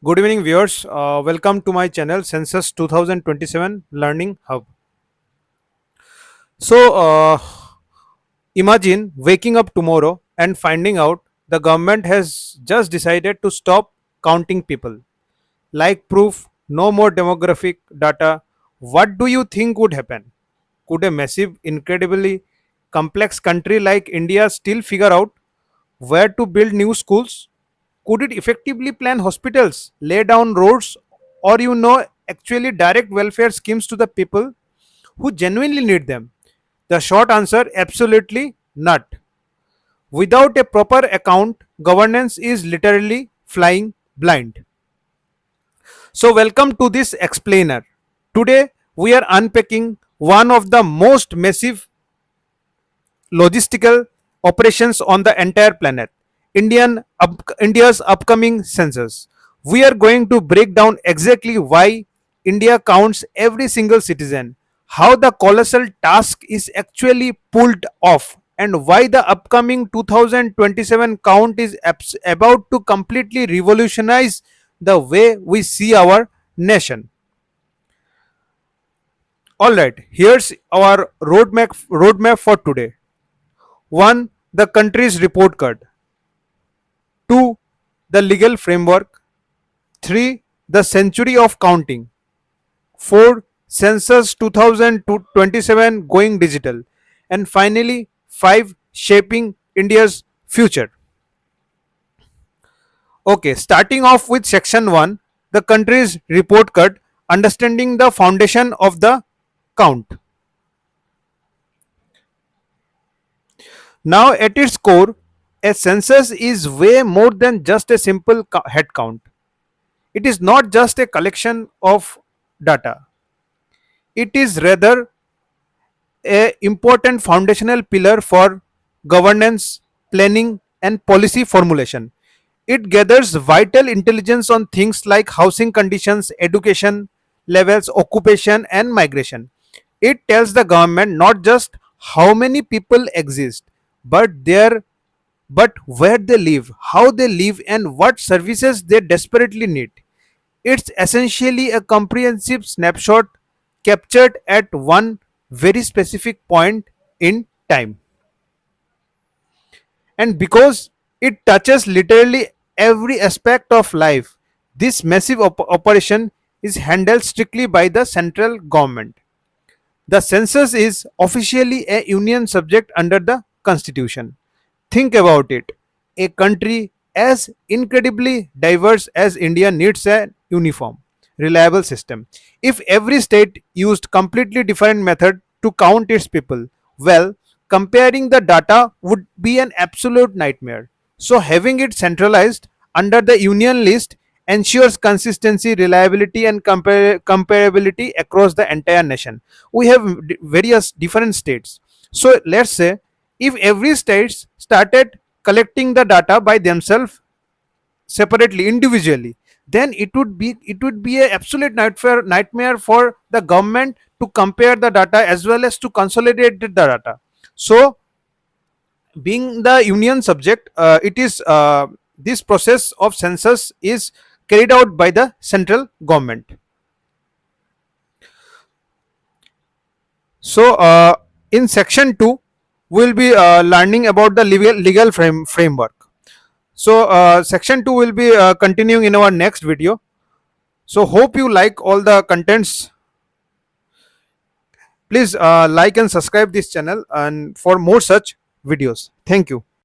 Good evening, viewers. Welcome to my channel, Census 2027 Learning Hub. So, imagine waking up tomorrow and finding out the government has just decided to stop counting people. Like proof, no more demographic data. What do you think would happen? Could a massive, incredibly complex country like India still figure out where to build new schools? Could it effectively plan hospitals, lay down roads, or actually direct welfare schemes to the people who genuinely need them? The short answer absolutely not. Without a proper account, governance is literally flying blind. So, welcome to this explainer. Today, we are unpacking one of the most massive logistical operations on the entire planet, India's upcoming census. We are going to break down exactly why India counts every single citizen, how the colossal task is actually pulled off, and why the upcoming 2027 count is about to completely revolutionize the way we see our nation. All right, here's our roadmap for today. 1. The country's report card. 2. The legal framework. 3. The century of counting. 4. Census 2027 going digital. And finally, 5. Shaping India's future. Okay, starting off with section 1, the country's report card, understanding the foundation of the count. Now, at its core, a census is way more than just a simple head count. It is not just a collection of data. It is rather a important foundational pillar for governance, planning and policy formulation. It gathers vital intelligence on things like housing conditions, education levels, occupation and migration. It tells the government not just how many people exist, but where they live, how they live and what services they desperately need. It's essentially a comprehensive snapshot captured at one very specific point in time. And because it touches literally every aspect of life, this massive operation is handled strictly by the central government. The census is officially a union subject under the constitution. Think about it. A country as incredibly diverse as India needs a uniform, reliable system. If every state used completely different method to count its people, well, comparing the data would be an absolute nightmare. So having it centralized under the union list ensures consistency, reliability, and comparability across the entire nation. We have various different states. So let's say if every state started collecting the data by themselves separately, individually, then it would be a absolute nightmare for the government to compare the data as well as to consolidate the data. So being the union subject, it is this process of census is carried out by the central government. So in section 2 we'll be learning about the legal framework. So section 2 will be continuing in our next video. So hope you like all the contents. Please like and subscribe this channel and for more such videos. Thank you.